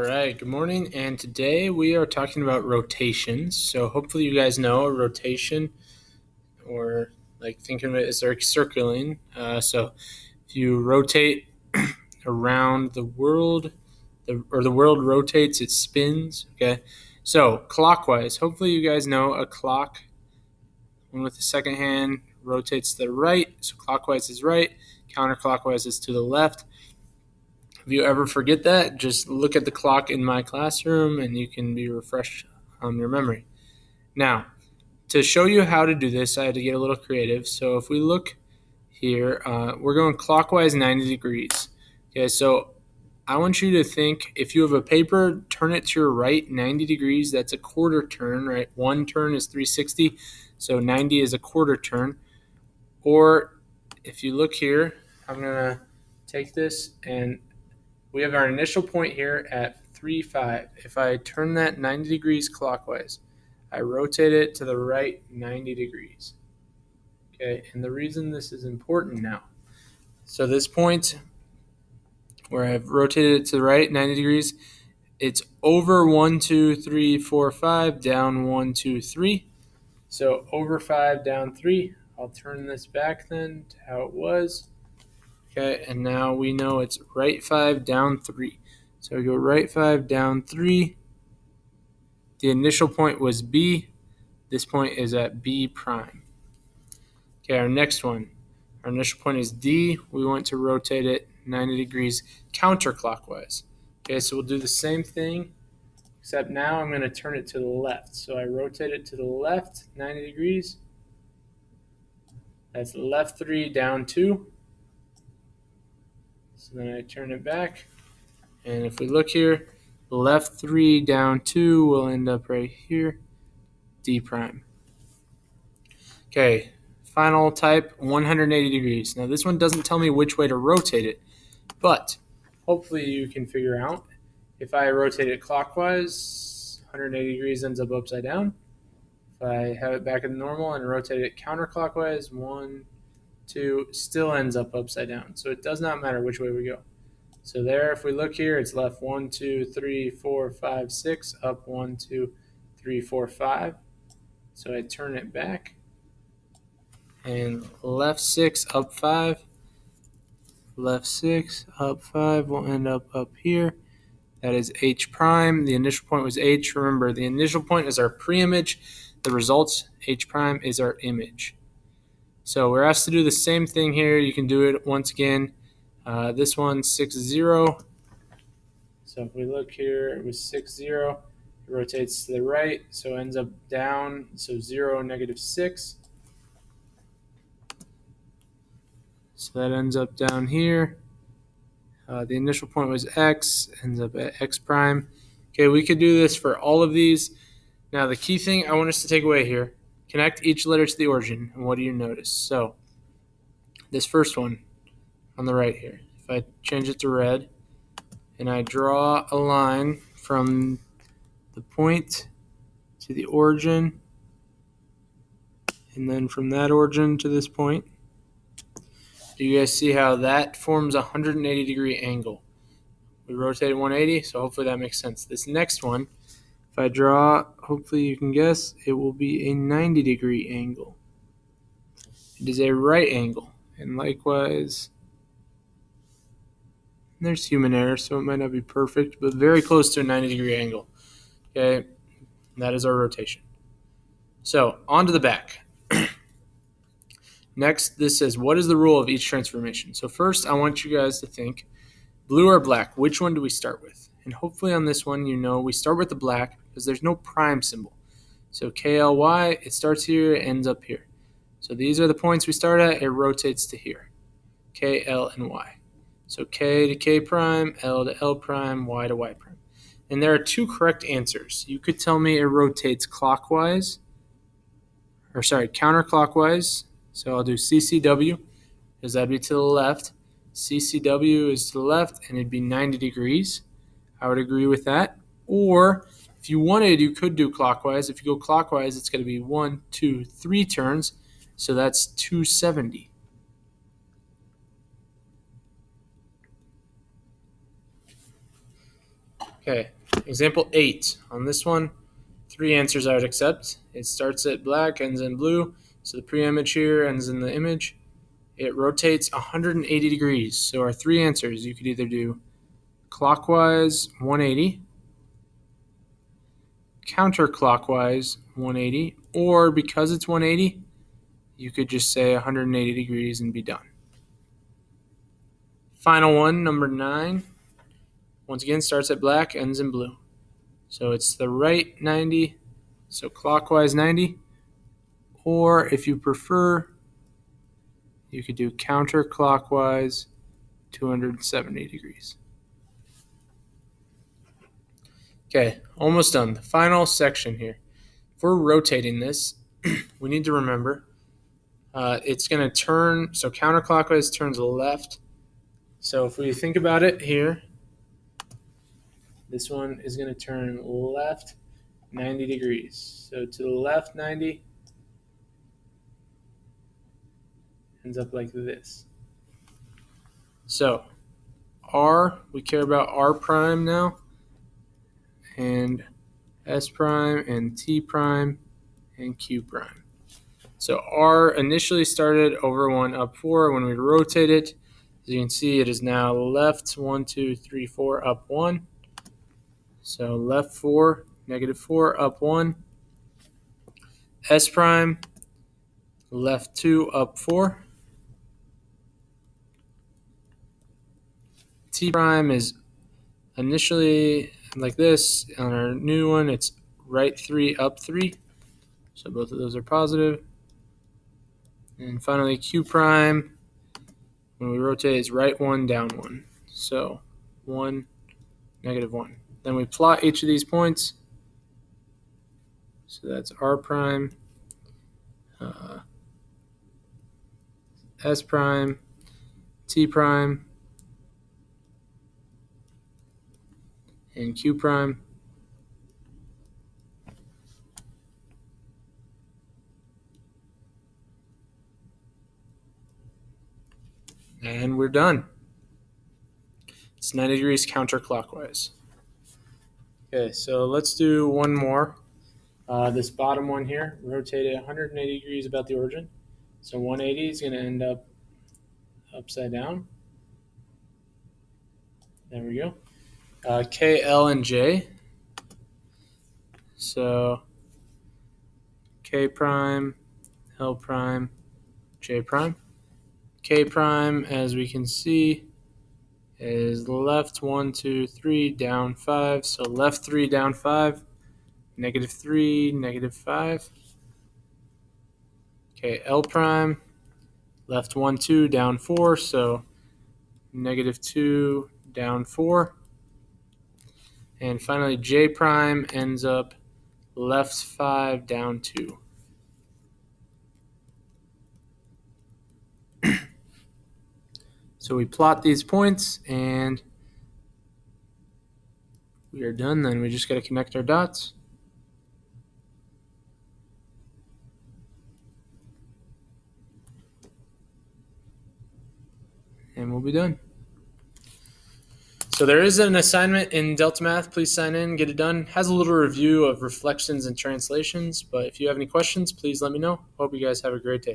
right, good morning, and today we are talking about rotations. So hopefully you guys know a rotation, or like thinking of it as circling. So if you rotate around the world, the world rotates, it spins. Okay, so clockwise. Hopefully you guys know a clock. One with the second hand rotates to the right, so clockwise is right, counterclockwise is to the left. If you ever forget that, just look at the clock in my classroom and you can be refreshed on your memory. Now, to show you how to do this, I had to get a little creative. So if we look here, we're going clockwise 90 degrees. Okay, so I want you to think, if you have a paper, turn it to your right 90 degrees. That's a quarter turn, right? One turn is 360, so 90 is a quarter turn. Or if you look here, I'm going to take this and we have our initial point here at 3, 5. If I turn that 90 degrees clockwise, I rotate it to the right 90 degrees. Okay, and the reason this is important now. So this point where I've rotated it to the right 90 degrees, it's over 1, 2, 3, 4, 5, down 1, 2, 3. So over 5, down 3. I'll turn this back then to how it was. Okay, and now we know it's right 5, down 3. So we go right 5, down 3. The initial point was B. This point is at B prime. Okay, our next one. Our initial point is D. We want to rotate it 90 degrees counterclockwise. Okay, so we'll do the same thing, except now I'm going to turn it to the left. So I rotate it to the left 90 degrees. That's left 3, down 2. So then I turn it back. And if we look here, left 3, down 2 will end up right here, D prime. Okay, final type, 180 degrees. Now this one doesn't tell me which way to rotate it, but hopefully you can figure out. If I rotate it clockwise, 180 degrees ends up upside down. If I have it back in normal and rotate it counterclockwise, 1, 2, still ends up upside down. So it does not matter which way we go. So there, if we look here, it's left 1, 2, 3, 4, 5, 6, up 1, 2, 3, 4, 5. So I turn it back. And left 6, up 5. Left 6, up 5 will end up here. That is H prime. The initial point was H. Remember, the initial point is our pre-image. The results, H prime, is our image. So we're asked to do the same thing here. You can do it once again. This one, 6, 0. So if we look here, it was 6, 0. It rotates to the right, so it ends up down. So 0, negative 6. So that ends up down here. The initial point was X, ends up at X prime. Okay, we could do this for all of these. Now the key thing I want us to take away here, connect each letter to the origin. And what do you notice? So this first one on the right here, if I change it to red and I draw a line from the point to the origin and then from that origin to this point, do you guys see how that forms a 180 degree angle? We rotated 180, so hopefully that makes sense. This next one, if I draw, hopefully you can guess, it will be a 90 degree angle. It is a right angle, and likewise, there's human error, so it might not be perfect, but very close to a 90 degree angle. Okay, that is our rotation. So, on to the back. Next, this says, what is the rule of each transformation? So first, I want you guys to think, blue or black, which one do we start with? And hopefully on this one, you know we start with the black because there's no prime symbol. So KLY, it starts here, it ends up here. So these are the points we start at, it rotates to here. K, L, and Y. So K to K prime, L to L prime, Y to Y prime. And there are two correct answers. You could tell me it rotates counterclockwise. So I'll do CCW, because that'd be to the left. CCW is to the left, and it'd be 90 degrees. I would agree with that. Or if you wanted, you could do clockwise. If you go clockwise, it's going to be 1, 2, 3 turns. So that's 270. Okay, example 8. On this one, 3 answers I would accept. It starts at black, ends in blue. So the pre-image here ends in the image. It rotates 180 degrees. So our 3 answers, you could either do clockwise 180, counterclockwise 180, or because it's 180, you could just say 180 degrees and be done. Final one, number 9. Once again, starts at black, ends in blue. So it's the right 90, so clockwise 90. Or if you prefer, you could do counterclockwise 270 degrees. Okay, almost done. The final section here. If we're rotating this, we need to remember it's going to turn, so counterclockwise turns left. So if we think about it here, this one is going to turn left 90 degrees. So to the left 90 ends up like this. So R, we care about R prime now, and S prime, and T prime, and Q prime. So R initially started over 1, up 4. When we rotate it, as you can see, it is now left 1, 2, 3, 4, up 1. So left 4, negative 4, up 1. S prime, left 2, up 4. T prime is initially like this. On our new one, it's right 3, up 3. So both of those are positive. And finally, Q prime, when we rotate, is right 1, down 1. So 1, negative 1. Then we plot each of these points. So that's R prime, S prime, T prime, and Q prime. And we're done. It's 90 degrees counterclockwise. Okay, so let's do one more. This bottom one here, rotate it 180 degrees about the origin. So 180 is going to end up upside down. There we go. K, L, and J. So K prime, L prime, J prime. K prime, as we can see, is left 1, 2, 3, down 5. So left 3, down 5, negative 3, negative 5. Okay, L prime, left 1, 2, down 4. So negative 2, down 4. And finally, J prime ends up left 5, down 2. So we plot these points, and we are done. Then we just got to connect our dots. And we'll be done. So there is an assignment in Delta Math. Please sign in, get it done. Has a little review of reflections and translations, but if you have any questions, please let me know. Hope you guys have a great day.